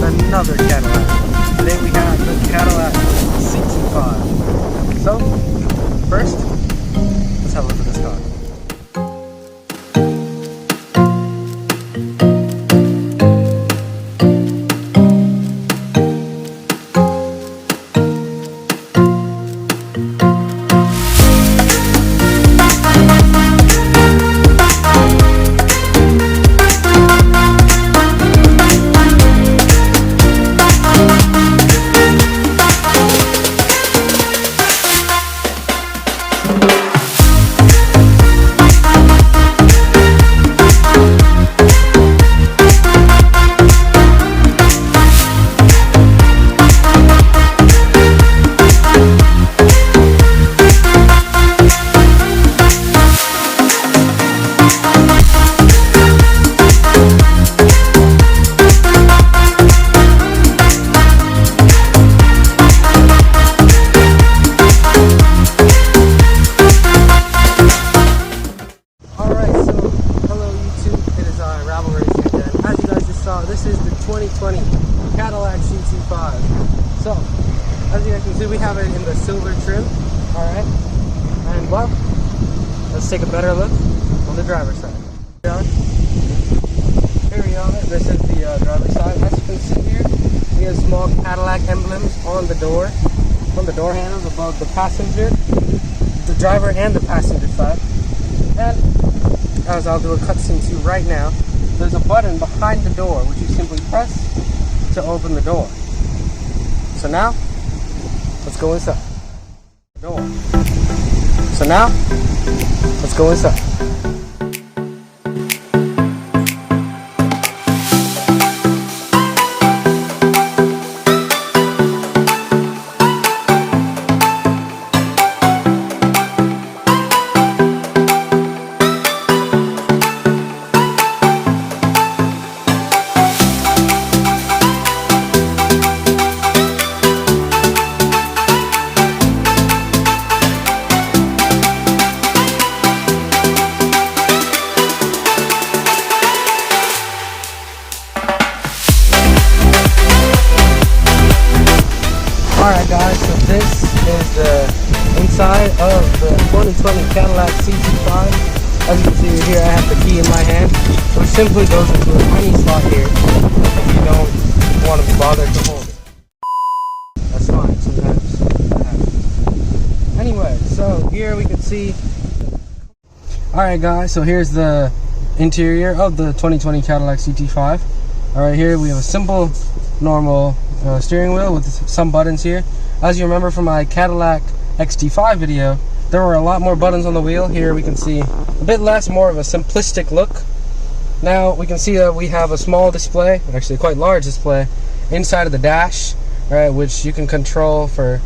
another Cadillac. Today we have the Cadillac CT5. So, first, let's have a look at this car. This is the 2020 Cadillac CT5. So, as you guys can see, we have it in the silver trim. Alright. And well, let's take a better look on the driver's side. Here we are. This is the driver's side. As you can see here, we have small Cadillac emblems on the door handles above the passenger, the driver, and the passenger side. And as I'll do a cutscene to right now, there's a button behind the door which you simply press to open the door. So now, let's go inside. So now, let's go inside. Alright guys, so this is the inside of the 2020 Cadillac CT5. As you can see here, I have the key in my hand, which simply goes into a tiny slot here if you don't want to be bothered to hold it. That's fine, sometimes that happens. Anyway, so here we can see. Alright guys, so here's the interior of the 2020 Cadillac CT5. Alright, here we have a simple, normal steering wheel with some buttons here. As you remember from my Cadillac XT5 video, there were a lot more buttons on the wheel. Here we can see a bit less, more of a simplistic look. Now we can see that we have a small display, actually a quite large display, inside of the dash, right, which you can control for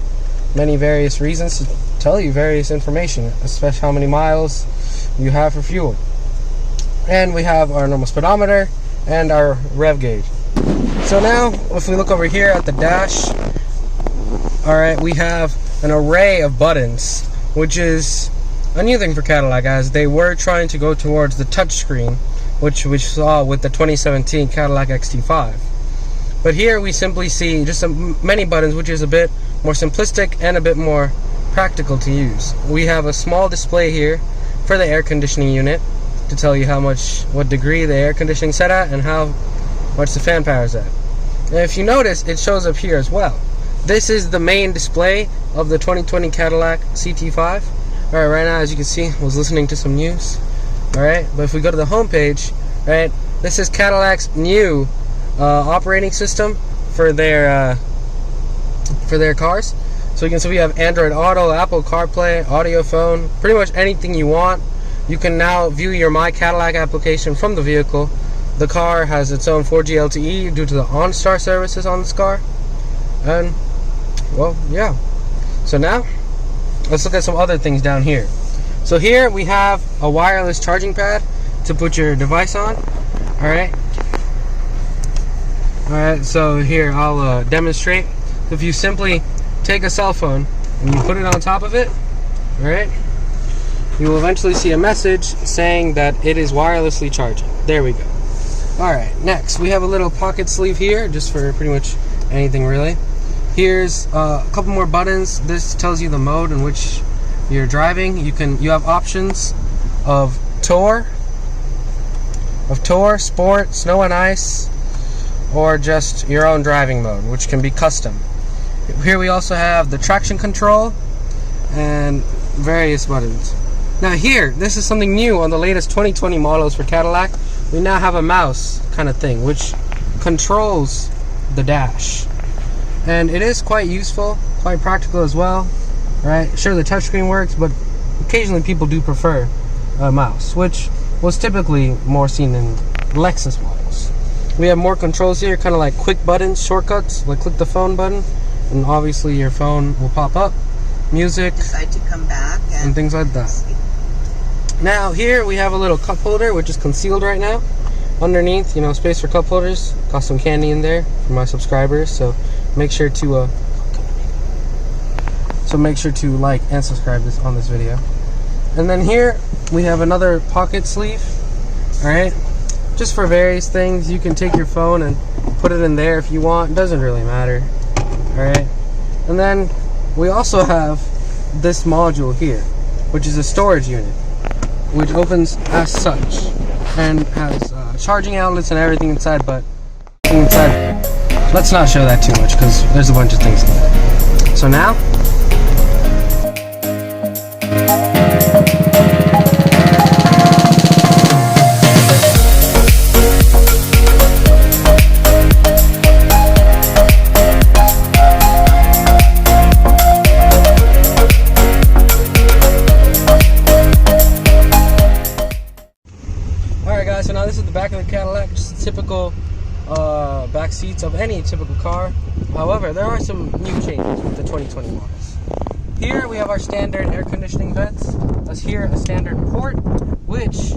many various reasons to tell you various information, especially how many miles you have for fuel. And we have our normal speedometer and our rev gauge. So now, if we look over here at the dash, alright, we have an array of buttons, which is a new thing for Cadillac, as they were trying to go towards the touchscreen, which we saw with the 2017 Cadillac XT5. But here we simply see just many buttons, which is a bit more simplistic and a bit more practical to use. We have a small display here for the air conditioning unit to tell you what degree the air conditioning is set at and how much the fan power is at. And if you notice, it shows up here as well. This is the main display of the 2020 Cadillac CT5. Alright, right now, as you can see, I was listening to some news. Alright, but if we go to the home page, right, this is Cadillac's new operating system for their cars. So you can see we have Android Auto, Apple CarPlay, audio phone, pretty much anything you want. You can now view your My Cadillac application from the vehicle. The car has its own 4G LTE due to the OnStar services on this car. And, well, yeah. So now, let's look at some other things down here. So here we have a wireless charging pad to put your device on. Alright. Alright, so here I'll demonstrate. If you simply take a cell phone and you put it on top of it, alright, you will eventually see a message saying that it is wirelessly charging. There we go. Alright, next we have a little pocket sleeve here, just for pretty much anything really. Here's a couple more buttons. This tells you the mode in which you're driving. You have options of tour, sport, snow and ice, or just your own driving mode, which can be custom. Here we also have the traction control and various buttons. Now here, this is something new on the latest 2020 models for Cadillac. We now have a mouse kind of thing, which controls the dash. And it is quite useful, quite practical as well, right? Sure, the touchscreen works, but occasionally people do prefer a mouse, which was typically more seen in Lexus models. We have more controls here, kind of like quick buttons, shortcuts, like click the phone button, and obviously your phone will pop up, music, decide to come back and things like that. Now here we have a little cup holder, which is concealed right now. Underneath, space for cup holders. Got some candy in there for my subscribers, so make sure to like and subscribe on this video. And then here we have another pocket sleeve. All right, just for various things. You can take your phone and put it in there if you want. It doesn't really matter. All right, and then we also have this module here, which is a storage unit, which opens as such and has charging outlets and everything inside. But let's not show that too much because there's a bunch of things in there. So now so now this is the back of the Cadillac, just typical back seats of any typical car. However, there are some new changes with the 2020 models. Here we have our standard air conditioning vents. That's here a standard port, which,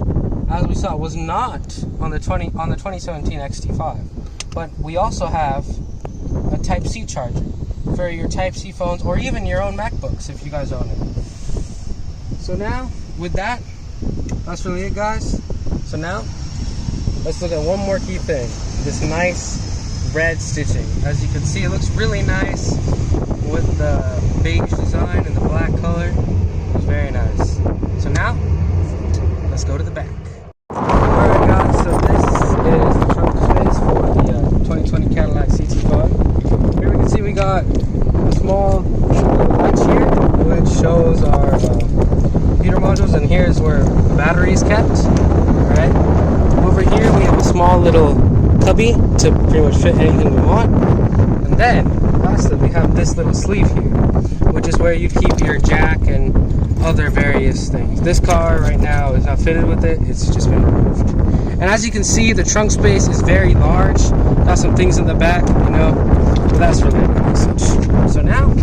as we saw, was not on the 2017 XT5. But we also have a Type-C charger for your Type-C phones or even your own MacBooks if you guys own it. So now, with that, that's really it, guys. So now, let's look at one more key thing. This nice red stitching. As you can see, it looks really nice with the beige design and the black color. It's very nice. So now, let's go to the back. Alright guys, so this is the trunk space for the 2020 Cadillac CT5. Here we can see we got a small latch here, which shows our computer modules, and here's where the battery is kept. Alright. Over here we have a small little cubby to pretty much fit anything we want. And then, lastly, we have this little sleeve here, which is where you keep your jack and other various things. This car right now is not fitted with it, it's just been removed. And as you can see, the trunk space is very large. Got some things in the back, but that's really nice. So now,